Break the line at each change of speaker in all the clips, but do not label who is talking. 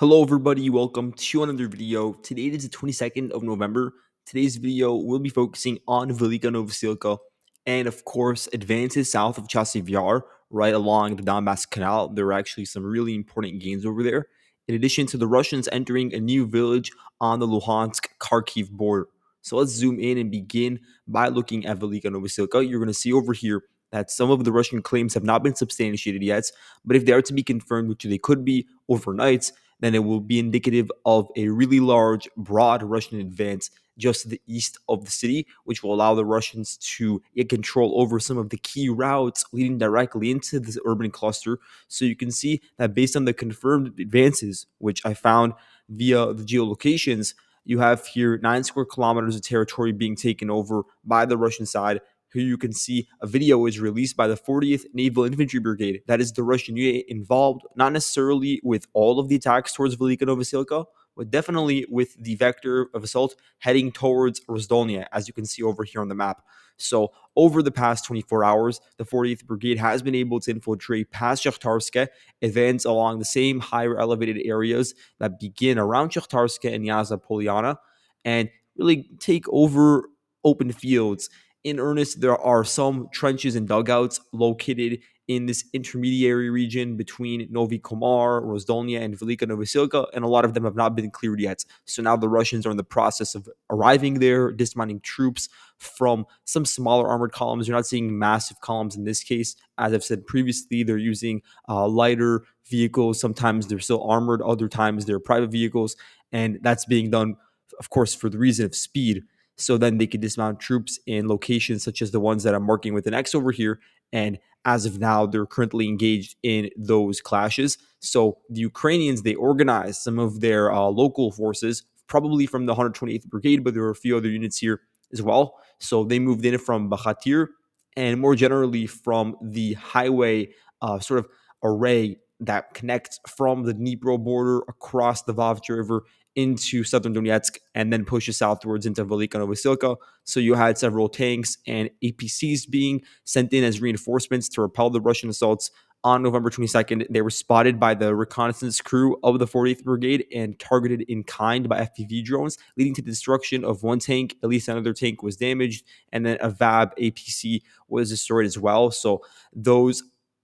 Hello, everybody. Welcome to another video. Today is the 22nd of November. Today's video will be focusing on Velyka Novosilka and, of course, advances south of Chasiv Yar, right along the Donbas Canal. There are actually some really important gains over there, in addition to the Russians entering a new village on the Luhansk Kharkiv border. So let's zoom in and begin by looking at Velyka Novosilka. You're going to see over here that some of the Russian claims have not been substantiated yet, but if they are to be confirmed, which they could be overnight, then it will be indicative of a really large, broad Russian advance just to the east of the city, which will allow the Russians to get control over some of the key routes leading directly into this urban cluster. So you can see that based on the confirmed advances, which I found via the geolocations, you have here 9 square kilometers of territory being taken over by the Russian side. Here you can see a video is released by the 40th Naval Infantry Brigade. That is the Russian unit involved, not necessarily with all of the attacks towards Velyka Novosilka, but definitely with the vector of assault heading towards Rozdolnya, as you can see over here on the map. So over the past 24 hours, the 40th Brigade has been able to infiltrate past Shakhtarsk, advance along the same higher elevated areas that begin around Shakhtarsk and Yaza Polyana, and really take over open fields. In earnest, there are some trenches and dugouts located in this intermediary region between Novi Komar, Rozdolnya, and Velyka Novosilka, and a lot of them have not been cleared yet. So now the Russians are in the process of arriving there, dismounting troops from some smaller armored columns. You're not seeing massive columns in this case. As I've said previously, they're using lighter vehicles. Sometimes they're still armored, other times they're private vehicles, and that's being done, of course, for the reason of speed. So then they can dismount troops in locations such as the ones that I'm marking with an X over here. And as of now, they're currently engaged in those clashes. So the Ukrainians, they organized some of their local forces, probably from the 128th Brigade, but there were a few other units here as well. So they moved in from Bakhatir and more generally from the highway sort of array that connects from the Dnipro border across the Vavcha River into southern Donetsk and then pushes southwards into Velyka Novosilka. So you had several tanks and APCs being sent in as reinforcements to repel the Russian assaults. On November 22nd, they were spotted by the reconnaissance crew of the 40th Brigade and targeted in kind by FPV drones, leading to the destruction of one tank. At least another tank was damaged, and then a VAB APC was destroyed as well. So those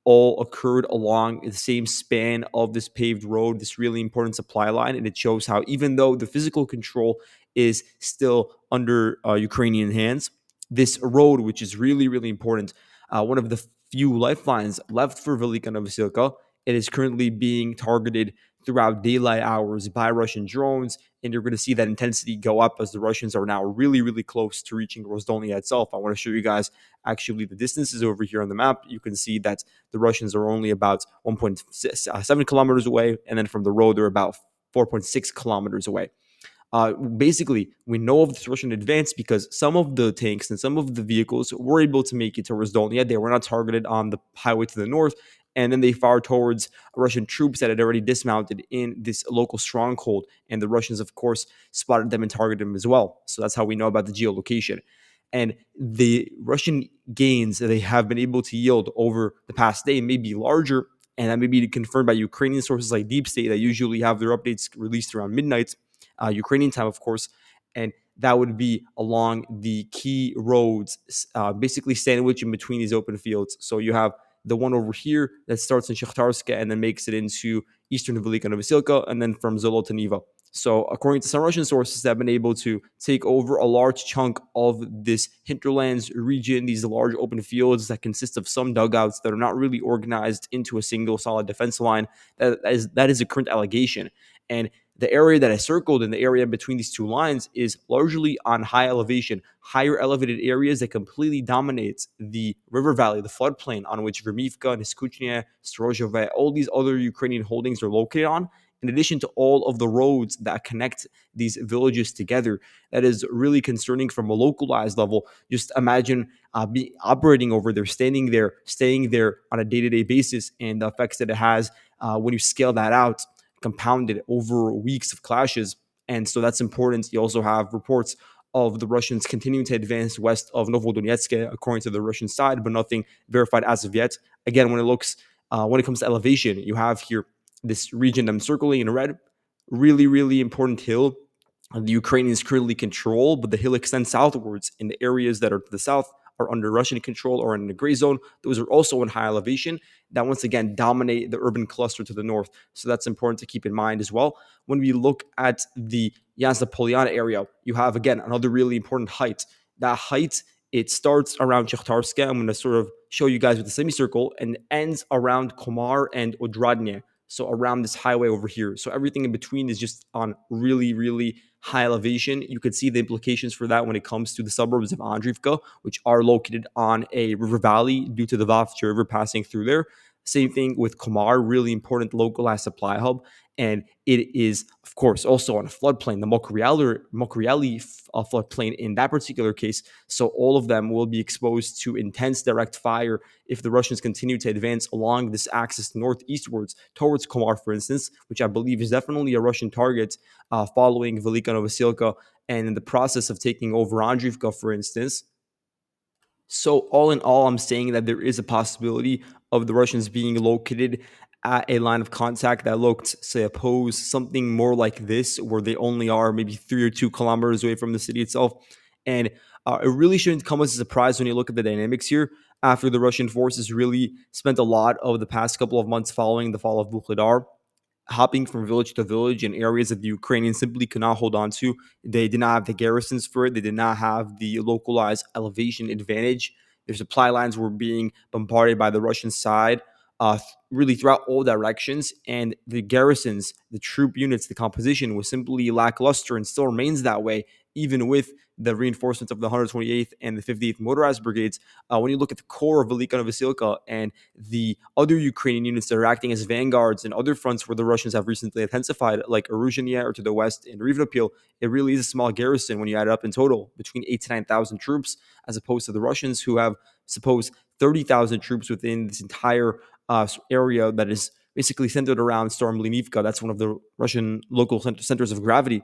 all occurred along the same span of this paved road, this really important supply line. And it shows how, even though the physical control is still under Ukrainian hands, this road, which is really, really important, one of the few lifelines left for Velyka Novosilka, it is currently being targeted throughout daylight hours by Russian drones. And you're going to see that intensity go up as the Russians are now really, really close to reaching Rozdolnya itself. I want to show you guys actually the distances over here on the map. You can see that the Russians are only about 1.7 kilometers away, and then from the road, they're about 4.6 kilometers away. Basically, we know of this Russian advance because some of the tanks and some of the vehicles were able to make it to Rozdolnya. They were not targeted on the highway to the north, and then they fired towards Russian troops that had already dismounted in this local stronghold. And the Russians, of course, spotted them and targeted them as well. So that's how we know about the geolocation. And the Russian gains that they have been able to yield over the past day may be larger, and that may be confirmed by Ukrainian sources like Deep State that usually have their updates released around midnight, Ukrainian time, of course. And that would be along the key roads, basically sandwiched in between these open fields. So you have the one over here that starts in Shakhtarsk and then makes it into eastern Velyka Novosilka, and then from Zolotaniva. So according to some Russian sources, they've been able to take over a large chunk of this hinterlands region, these large open fields that consist of some dugouts that are not really organized into a single solid defense line. That is a current allegation. And the area that I circled in the area between these two lines is largely on high elevation, higher elevated areas that completely dominates the river valley, the floodplain on which Vermivka, Neskuchnia, Strozhove, all these other Ukrainian holdings are located on, in addition to all of the roads that connect these villages together. That is really concerning from a localized level. Just imagine operating over there, staying there on a day-to-day basis, and the effects that it has when you scale that out, compounded over weeks of clashes. And so that's important. You also have reports of the Russians continuing to advance west of Novodonetsk, according to the Russian side, but nothing verified as of yet. Again, when it comes to elevation, you have here this region I'm circling in red. really, really important hill the Ukrainians currently control, but the hill extends southwards, and the areas that are to the south are under Russian control or in the gray zone. Those are also in high elevation that once again dominate the urban cluster to the north. So that's important to keep in mind as well. When we look at the Yazda area, you have again another really important height. That height, it starts around Shakhtarska. I'm going to sort of show you guys with the semicircle and ends around Komar and Odradne. So around this highway over here. So everything in between is just on really, really high elevation. You could see the implications for that when it comes to the suburbs of Andrivka, which are located on a river valley due to the Vavcha River passing through there. Same thing with Komar, really important localized supply hub. And it is, of course, also on a floodplain, the Mokriali floodplain in that particular case. So all of them will be exposed to intense direct fire if the Russians continue to advance along this axis northeastwards towards Komar, for instance, which I believe is definitely a Russian target following Velyka Novosilka and in the process of taking over Andrivka, for instance. So, all in all, I'm saying that there is a possibility of the Russians being located at a line of contact that looked, say, oppose something more like this, where they only are maybe 3 or 2 kilometers away from the city itself. And it really shouldn't come as a surprise when you look at the dynamics here. After the Russian forces really spent a lot of the past couple of months following the fall of Bukhadar hopping from village to village in areas that the Ukrainians simply could not hold on to. They did not have the garrisons for it. They did not have the localized elevation advantage. Their supply lines were being bombarded by the Russian side, really throughout all directions. And the garrisons, the troop units, the composition was simply lackluster and still remains that way, even with the reinforcements of the 128th and the 58th Motorized Brigades. When you look at the core of Velyka Novosilka and the other Ukrainian units that are acting as vanguards and other fronts where the Russians have recently intensified, like Oruzhenia or to the west in Rivnopil, it really is a small garrison when you add it up in total, between 8 to 9,000 troops, as opposed to the Russians who have, suppose, 30,000 troops within this entire area that is basically centered around Staromlynivka. That's one of the Russian local centers of gravity.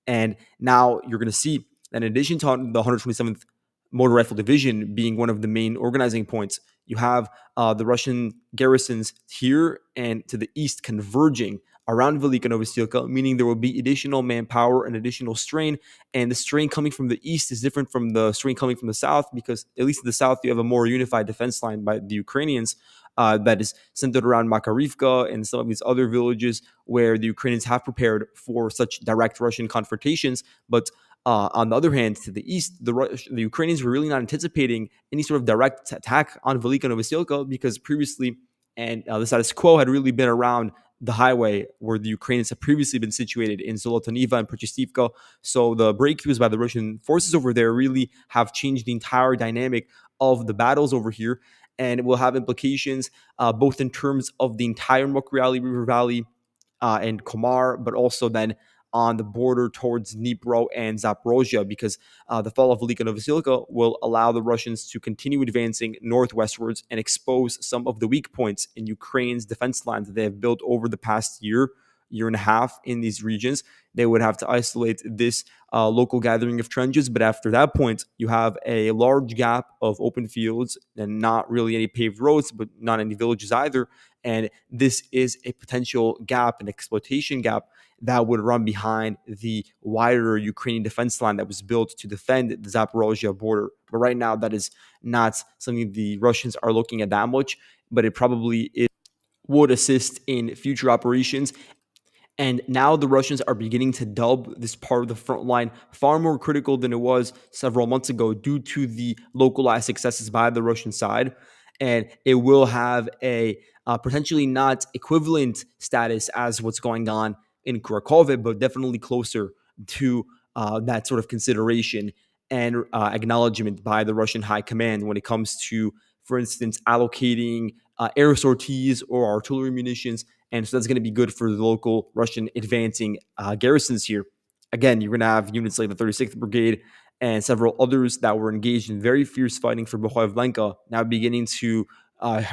And now you're going to see that in addition to the 127th Motor Rifle Division being one of the main organizing points, you have the Russian garrisons here and to the east converging around Velyka Novosilka, meaning there will be additional manpower and additional strain. And the strain coming from the east is different from the strain coming from the south because, at least in the south, you have a more unified defense line by the Ukrainians. That is centered around Makarivka and some of these other villages where the Ukrainians have prepared for such direct Russian confrontations. But on the other hand, to the east, the Ukrainians were really not anticipating any sort of direct attack on Velyka Novosilka because previously, and the status quo had really been around the highway where the Ukrainians have previously been situated in Zolotoniva and Prechestivka. So the breakthroughs by the Russian forces over there really have changed the entire dynamic of the battles over here. And it will have implications both in terms of the entire Mokriali River Valley and Komar, but also then on the border towards Dnipro and Zaporozhye, because the fall of Velyka Novosilka will allow the Russians to continue advancing northwestwards and expose some of the weak points in Ukraine's defense lines that they have built over the past year and a half in these regions. They would have to isolate this local gathering of trenches. But after that point, you have a large gap of open fields and not really any paved roads, but not any villages either. And this is a potential gap, an exploitation gap that would run behind the wider Ukrainian defense line that was built to defend the Zaporozhye border. But right now, that is not something the Russians are looking at that much, but it probably would assist in future operations. And now the Russians are beginning to dub this part of the front line far more critical than it was several months ago due to the localized successes by the Russian side. And it will have a potentially not equivalent status as what's going on in Kharkiv, but definitely closer to that sort of consideration and acknowledgement by the Russian high command when it comes to, for instance, allocating air sorties or artillery munitions. And so that's going to be good for the local Russian advancing garrisons here. Again, you're going to have units like the 36th Brigade and several others that were engaged in very fierce fighting for Bukhaevlenka now beginning to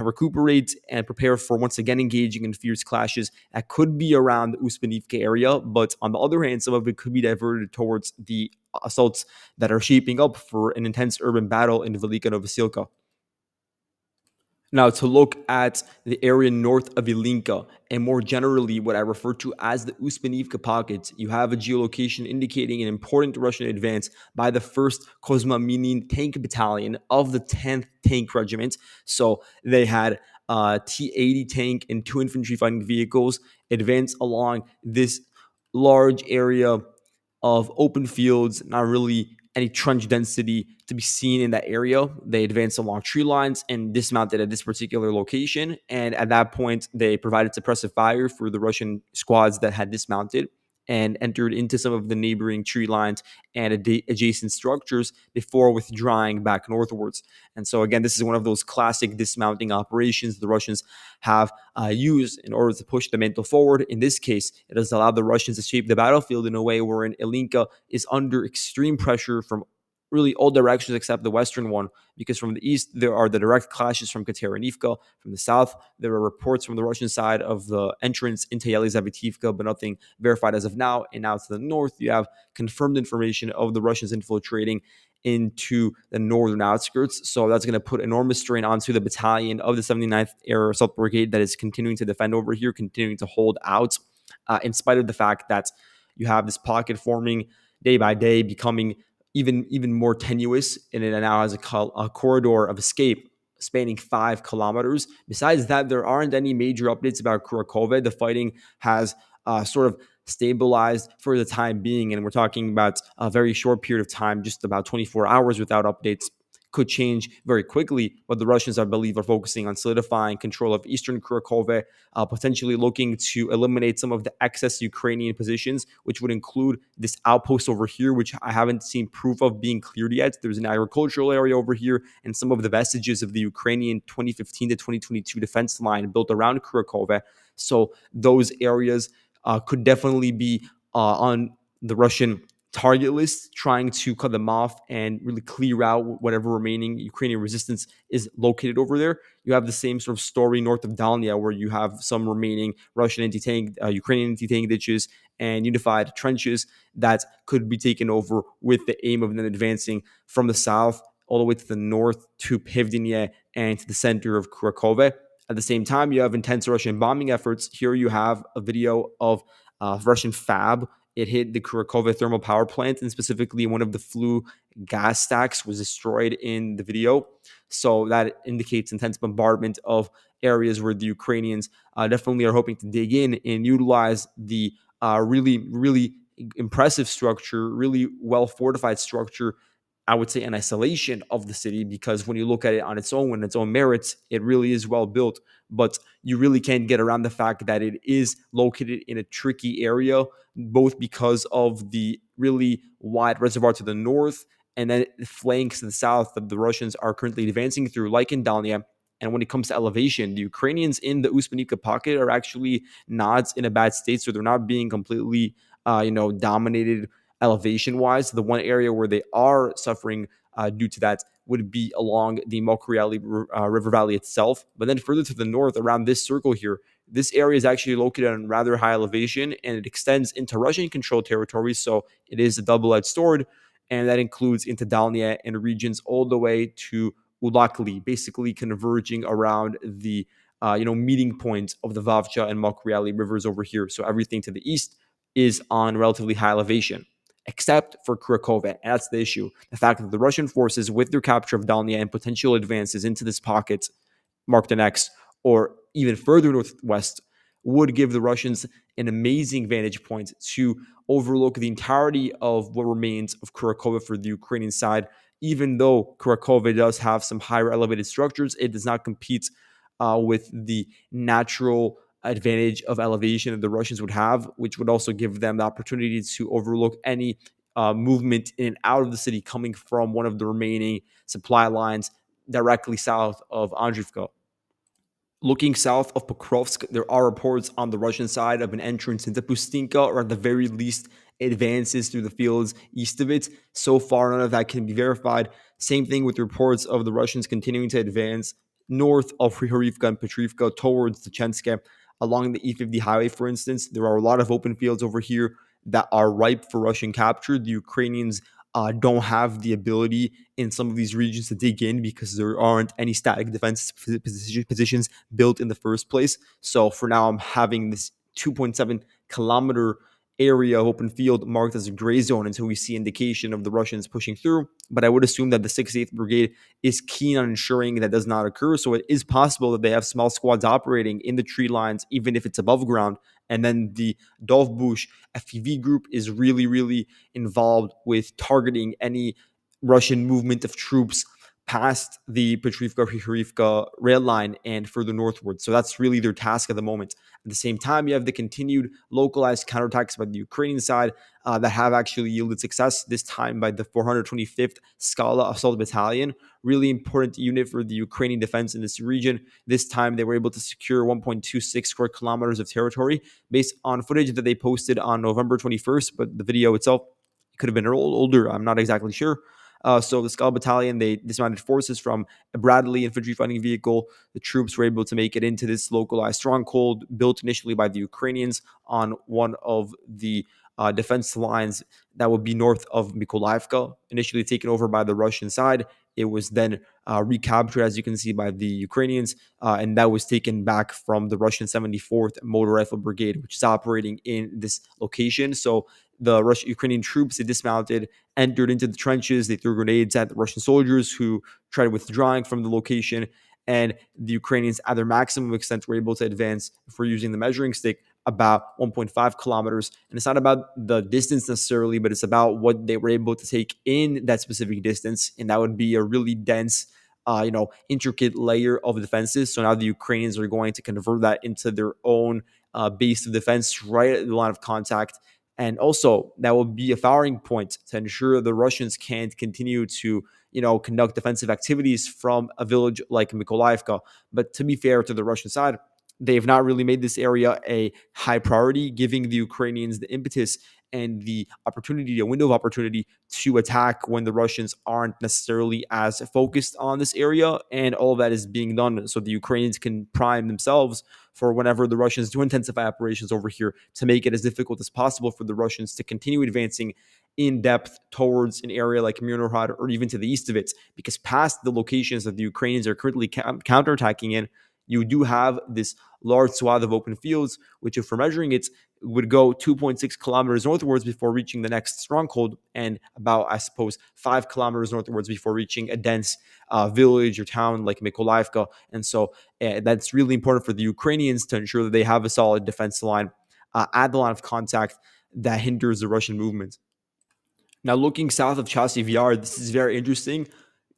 recuperate and prepare for once again engaging in fierce clashes that could be around the Uspanivka area. But on the other hand, some of it could be diverted towards the assaults that are shaping up for an intense urban battle in Velyka Novosilka. Now, to look at the area north of Ilinka and more generally what I refer to as the Uspenivka pocket, you have a geolocation indicating an important Russian advance by the 1st Kozma Tank Battalion of the 10th Tank Regiment. So they had a T-80 tank and two infantry fighting vehicles advance along this large area of open fields, not really any trench density to be seen in that area. They advanced along tree lines and dismounted at this particular location. And at that point, they provided suppressive fire for the Russian squads that had dismounted and entered into some of the neighboring tree lines and adjacent structures before withdrawing back northwards. And so, again, this is one of those classic dismounting operations the Russians have used in order to push the mantle forward. In this case, it has allowed the Russians to shape the battlefield in a way wherein Ilinka is under extreme pressure from really all directions except the western one, because from the east there are the direct clashes from Kateryivka. From the south, there are reports from the Russian side of the entrance into Yelizavetivka, but nothing verified as of now. And now to the north, you have confirmed information of the Russians infiltrating into the northern outskirts. So that's going to put enormous strain onto the battalion of the 79th Air Assault Brigade that is continuing to defend over here, continuing to hold out, in spite of the fact that you have this pocket forming day by day, becoming even more tenuous, and it now has a corridor of escape spanning 5 kilometers. Besides that, there aren't any major updates about Kurakove. The fighting has sort of stabilized for the time being, and we're talking about a very short period of time, just about 24 hours without updates. Could change very quickly, but the Russians, I believe, are focusing on solidifying control of eastern Kurakove, potentially looking to eliminate some of the excess Ukrainian positions, which would include this outpost over here, which I haven't seen proof of being cleared yet. There's an agricultural area over here, and some of the vestiges of the Ukrainian 2015 to 2022 defense line built around Kurakove. So those areas could definitely be on the Russian target list, trying to cut them off and really clear out whatever remaining Ukrainian resistance is located over there. You have the same sort of story north of Dalnya, where you have some remaining Russian anti-tank, Ukrainian anti-tank ditches and unified trenches that could be taken over, with the aim of then advancing from the south all the way to the north to Pevdenie and to the center of Kurakove. At the same time, you have intense Russian bombing efforts. Here you have a video of Russian FAB. It hit the Kurakove thermal power plant, and specifically one of the flue gas stacks was destroyed in the video. So that indicates intense bombardment of areas where the Ukrainians definitely are hoping to dig in and utilize the really impressive structure, really well fortified structure, I would say, an isolation of the city, because when you look at it on its own, its own merits, it really is well built. But you really can't get around the fact that it is located in a tricky area, both because of the really wide reservoir to the north and then flanks to the south that the Russians are currently advancing through, like in Dalnya. And when it comes to elevation, the Ukrainians in the Uspanika pocket are actually not in a bad state, so they're not being completely, dominated elevation wise. The one area where they are suffering due to that would be along the Mokriali River Valley itself. But then further to the north, around this circle here, this area is actually located on rather high elevation, and it extends into Russian controlled territories. So it is a double-edged sword, and that includes into Dalnya and regions all the way to Ulakli, basically converging around the meeting point of the Vavcha and Mokriali rivers over here. So everything to the east is on relatively high elevation, except for Kurakove. And that's the issue. The fact that the Russian forces, with their capture of Dalnya and potential advances into this pocket, marked an X, or even further northwest, would give the Russians an amazing vantage point to overlook the entirety of what remains of Kurakove for the Ukrainian side. Even though Kurakove does have some higher elevated structures, it does not compete with the natural advantage of elevation that the Russians would have, which would also give them the opportunity to overlook any movement in and out of the city coming from one of the remaining supply lines directly south of Andrivka. Looking south of Pokrovsk, there are reports on the Russian side of an entrance into Pustinka, or at the very least, advances through the fields east of it. So far, none of that can be verified. Same thing with reports of the Russians continuing to advance north of Hryhorivka and Petrivka towards Tchenske. Along the E50 highway, for instance, there are a lot of open fields over here that are ripe for Russian capture. The Ukrainians don't have the ability in some of these regions to dig in because there aren't any static defense positions built in the first place. So for now, I'm having this 2.7 kilometer area of open field marked as a gray zone until we see indication of the Russians pushing through. But I would assume that the 68th Brigade is keen on ensuring that does not occur. So it is possible that they have small squads operating in the tree lines, even if it's above ground. And then the Dovbush FPV group is really, really involved with targeting any Russian movement of troops past the Petrivka-Hryhorivka rail line and further northward. So that's really their task at the moment. At the same time, you have the continued localized counterattacks by the Ukrainian side that have actually yielded success, this time by the 425th Skala Assault Battalion, really important unit for the Ukrainian defense in this region. This time, they were able to secure 1.26 square kilometers of territory based on footage that they posted on November 21st, but the video itself could have been older. I'm not exactly sure. So the Skull Battalion, they dismounted forces from a Bradley infantry fighting vehicle. The troops were able to make it into this localized stronghold built initially by the Ukrainians on one of the defense lines that would be north of Mykolaiivka, initially taken over by the Russian side. It was then recaptured, as you can see, by the Ukrainians, and that was taken back from the Russian 74th Motor Rifle Brigade, which is operating in this location. So the Russian Ukrainian troops, they dismounted, entered into the trenches. They threw grenades at the Russian soldiers who tried withdrawing from the location. And the Ukrainians, at their maximum extent, were able to advance, for using the measuring stick, about 1.5 kilometers. And it's not about the distance necessarily, but it's about what they were able to take in that specific distance. And that would be a really dense, intricate layer of defenses. So now the Ukrainians are going to convert that into their own base of defense right at the line of contact. And also, that will be a firing point to ensure the Russians can't continue to, conduct defensive activities from a village like Mykolaiivka. But to be fair to the Russian side, they've not really made this area a high priority, giving the Ukrainians the impetus and the opportunity, a window of opportunity to attack when the Russians aren't necessarily as focused on this area. And all of that is being done so the Ukrainians can prime themselves for whenever the Russians do intensify operations over here, to make it as difficult as possible for the Russians to continue advancing in depth towards an area like Mirnorod or even to the east of it. Because past the locations that the Ukrainians are currently counterattacking in, you do have this large swath of open fields, which, if we're measuring it, would go 2.6 kilometers northwards before reaching the next stronghold, and about, I suppose, 5 kilometers northwards before reaching a dense village or town like Mykolaiivka. And so that's really important for the Ukrainians to ensure that they have a solid defense line at the line of contact that hinders the Russian movement. Now, looking south of Chasiv Yar, this is very interesting.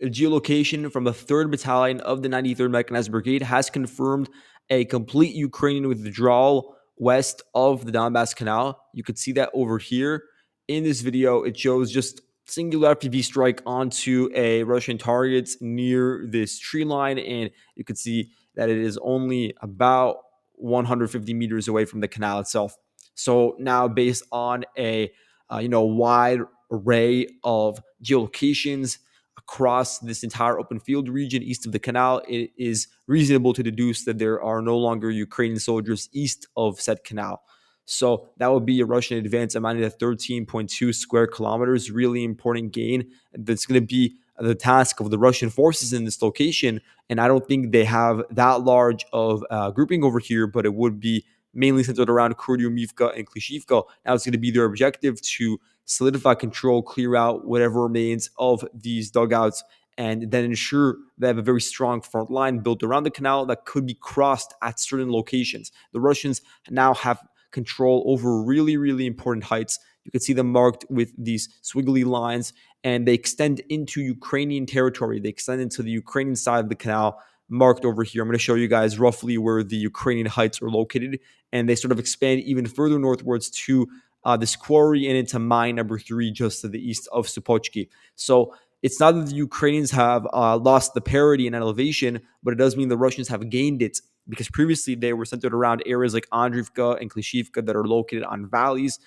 A geolocation from the 3rd Battalion of the 93rd Mechanized Brigade has confirmed a complete Ukrainian withdrawal west of the Donbas Canal. You could see that over here. In this video, it shows just singular FPV strike onto a Russian target near this tree line, and you can see that it is only about 150 meters away from the canal itself. So now, based on a wide array of geolocations across this entire open field region east of the canal, it is reasonable to deduce that there are no longer Ukrainian soldiers east of said canal. So that would be a Russian advance amounting to 13.2 square kilometers. Really important gain. That's going to be the task of the Russian forces in this location. And I don't think they have that large of grouping over here, but it would be mainly centered around Kurdyumivka and Klishivka. Now it's going to be their objective to solidify control, clear out whatever remains of these dugouts, and then ensure they have a very strong front line built around the canal that could be crossed at certain locations. The Russians now have control over really, really important heights. You can see them marked with these squiggly lines, and they extend into Ukrainian territory. They extend into the Ukrainian side of the canal, marked over here. I'm going to show you guys roughly where the Ukrainian heights are located, and they sort of expand even further northwards to this quarry and into mine number 3 just to the east of Supochki. So it's not that the Ukrainians have lost the parity in elevation, but it does mean the Russians have gained it, because previously they were centered around areas like Andrivka and Klishivka that are located on valleys,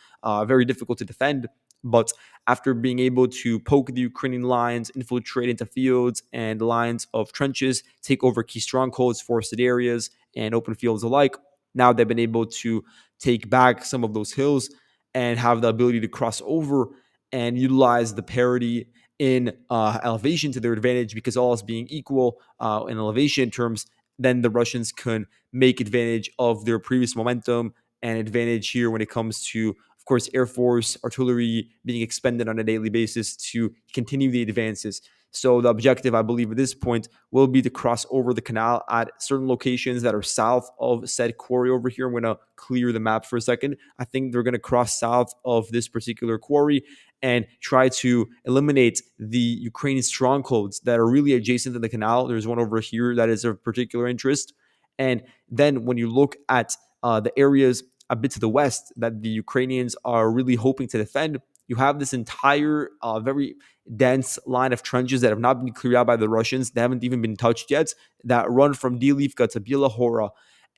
very difficult to defend. But after being able to poke the Ukrainian lines, infiltrate into fields and lines of trenches, take over key strongholds, forested areas, and open fields alike, now they've been able to take back some of those hills and have the ability to cross over and utilize the parity in elevation to their advantage, because all else being equal in elevation terms, then the Russians can make advantage of their previous momentum and advantage here when it comes to, of course, Air Force, artillery being expended on a daily basis to continue the advances. So the objective, I believe, at this point will be to cross over the canal at certain locations that are south of said quarry over here. I'm going to clear the map for a second. I think they're going to cross south of this particular quarry and try to eliminate the Ukrainian strongholds that are really adjacent to the canal. There's one over here that is of particular interest. And then when you look at the areas a bit to the west that the Ukrainians are really hoping to defend, you have this entire very dense line of trenches that have not been cleared out by the Russians. They haven't even been touched yet, that run from Dilivka to Bielahora.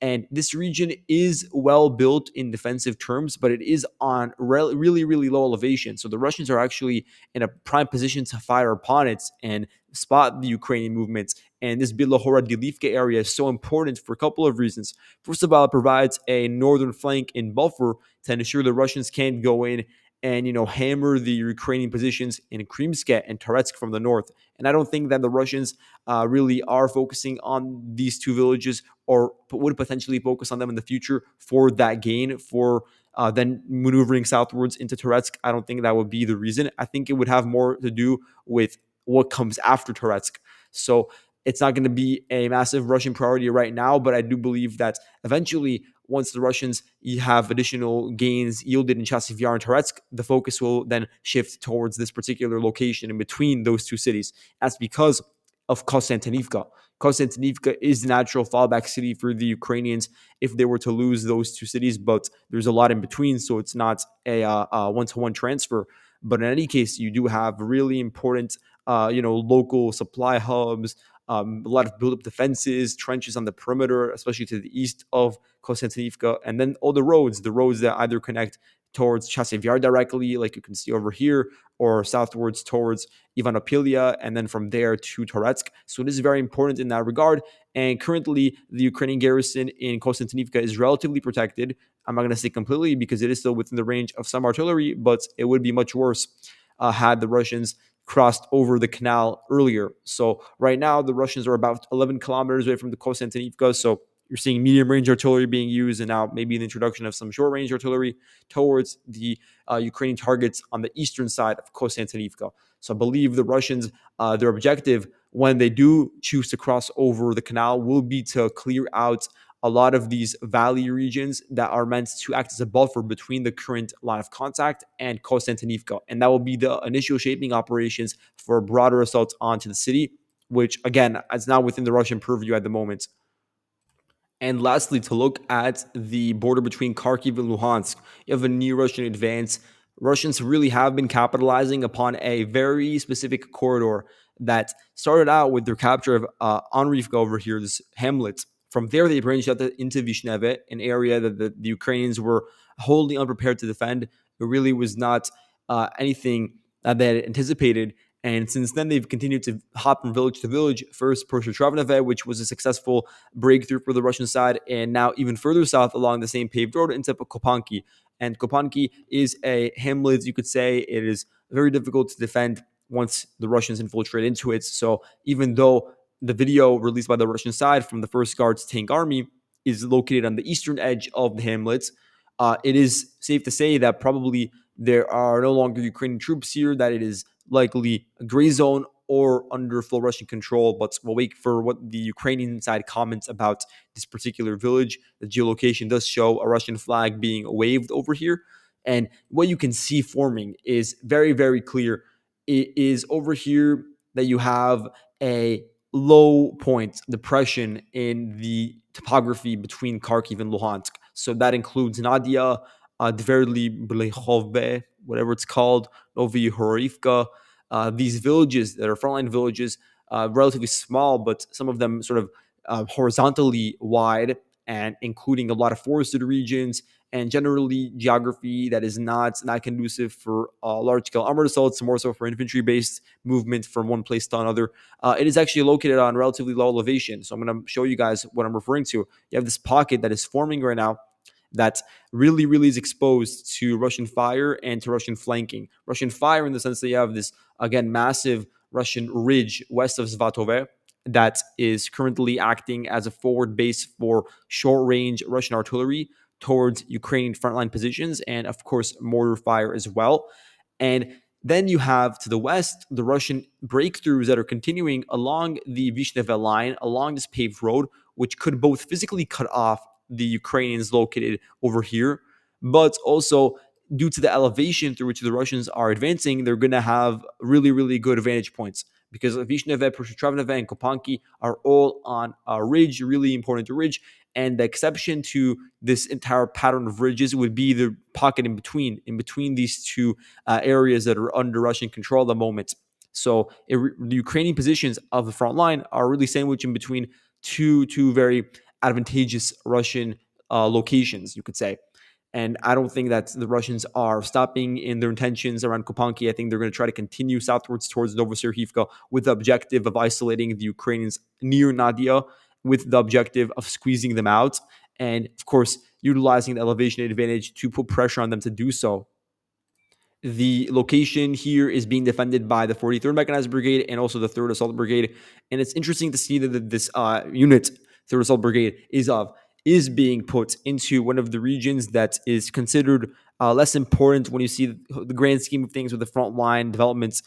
And this region is well built in defensive terms, but it is on really, really low elevation. So the Russians are actually in a prime position to fire upon it and spot the Ukrainian movements. And this Bielahora Dilivka area is so important for a couple of reasons. First of all, it provides a northern flank and buffer to ensure the Russians can't go in and hammer the Ukrainian positions in Krimsk and Toretsk from the north. And I don't think that the Russians really are focusing on these two villages, or would potentially focus on them in the future for that gain, for then maneuvering southwards into Toretsk. I don't think that would be the reason. I think it would have more to do with what comes after Toretsk. So it's not going to be a massive Russian priority right now, but I do believe that eventually, once the Russians have additional gains yielded in Chasiv Yar and Toretsk, the focus will then shift towards this particular location in between those two cities. That's because of Konstantinivka. Konstantinivka is the natural fallback city for the Ukrainians if they were to lose those two cities, but there's a lot in between, so it's not a one-to-one transfer. But in any case, you do have really important, local supply hubs, a lot of built-up defenses, trenches on the perimeter, especially to the east of Konstantinivka, and then all the roads that either connect towards Chasiv Yar directly, like you can see over here, or southwards towards Ivanopilia, and then from there to Toretsk. So it is very important in that regard. And currently, the Ukrainian garrison in Konstantinivka is relatively protected. I'm not going to say completely, because it is still within the range of some artillery, but it would be much worse had the Russians crossed over the canal earlier. So right now, the Russians are about 11 kilometers away from the Konstantinivka. So you're seeing medium range artillery being used, and now maybe the introduction of some short range artillery towards the Ukrainian targets on the eastern side of Konstantinivka. So I believe the Russians, their objective when they do choose to cross over the canal, will be to clear out a lot of these valley regions that are meant to act as a buffer between the current line of contact and Konstantinivka. And that will be the initial shaping operations for a broader assault onto the city, which, again, is now within the Russian purview at the moment. And lastly, to look at the border between Kharkiv and Luhansk, you have a new Russian advance. Russians really have been capitalizing upon a very specific corridor that started out with their capture of Anrivka over here, this hamlet. From there, they branched out into Vishneve, an area that the Ukrainians were wholly unprepared to defend. It really was not anything that they had anticipated. And since then, they've continued to hop from village to village. First, Proshetrovneve, which was a successful breakthrough for the Russian side, and now even further south along the same paved road into Kopanki. And Kopanki is a hamlet, you could say. It is very difficult to defend once the Russians infiltrate into it. So even though the video released by the Russian side from the First Guards Tank Army is located on the eastern edge of the hamlet, it is safe to say that probably there are no longer Ukrainian troops here, that it is likely a gray zone or under full Russian control. But we'll wait for what the Ukrainian side comments about this particular village. The geolocation does show a Russian flag being waved over here. And what you can see forming is very, very clear. It is over here that you have a low point depression in the topography between Kharkiv and Luhansk. So that includes Nadia, Dverli Blechovbe, whatever it's called, Novi Horivka. These villages that are frontline villages, relatively small, but some of them sort of horizontally wide, and including a lot of forested regions and generally geography that is not conducive for large-scale armored assaults, more so for infantry-based movement from one place to another. It is actually located on relatively low elevation. So I'm going to show you guys what I'm referring to. You have this pocket that is forming right now, that really is exposed to Russian fire and to Russian flanking. Russian fire in the sense that you have this, again, massive Russian ridge west of Svatove that is currently acting as a forward base for short range Russian artillery towards Ukrainian frontline positions, and of course, mortar fire as well. And then you have to the west the Russian breakthroughs that are continuing along the Vishneve line, along this paved road, which could both physically cut off the Ukrainians located over here, but also due to the elevation through which the Russians are advancing, they're going to have really good vantage points because Vishneve, Prushtravneve, and Kopanki are all on a ridge, really important ridge. And the exception to this entire pattern of ridges would be the pocket in between these two areas that are under Russian control at the moment. So the Ukrainian positions of the front line are really sandwiched in between two very advantageous Russian locations, you could say. And I don't think that the Russians are stopping in their intentions around Kopanki. I think they're going to try to continue southwards towards Novoserhivka with the objective of isolating the Ukrainians near Nadia, with the objective of squeezing them out. And of course, utilizing the elevation advantage to put pressure on them to do so. The location here is being defended by the 43rd Mechanized Brigade and also the 3rd Assault Brigade. And it's interesting to see that this unit, 3rd Assault Brigade, is being put into one of the regions that is considered less important when you see the grand scheme of things with the front line developments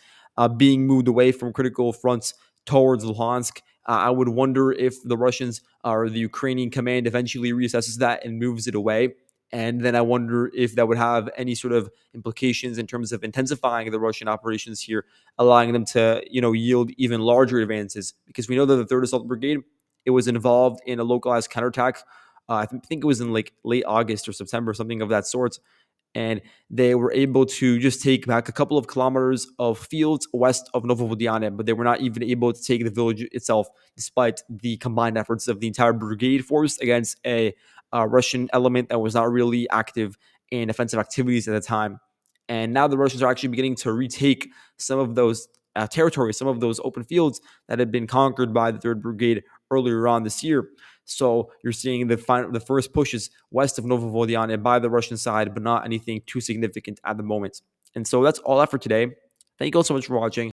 being moved away from critical fronts towards Luhansk. I would wonder if the Russians or the Ukrainian command eventually reassesses that and moves it away. And then I wonder if that would have any sort of implications in terms of intensifying the Russian operations here, allowing them to, yield even larger advances. Because we know that the 3rd Assault Brigade, it was involved in a localized counterattack. I think it was in like late August or September, something of that sort. And they were able to just take back a couple of kilometers of fields west of Novovodiyane, but they were not even able to take the village itself, despite the combined efforts of the entire brigade force against a Russian element that was not really active in offensive activities at the time. And now the Russians are actually beginning to retake some of those territories, some of those open fields that had been conquered by the 3rd Brigade earlier on this year. So you're seeing the first pushes west of Novovodiyane by the Russian side, but not anything too significant at the moment. And so that's all that for today. Thank you all so much for watching.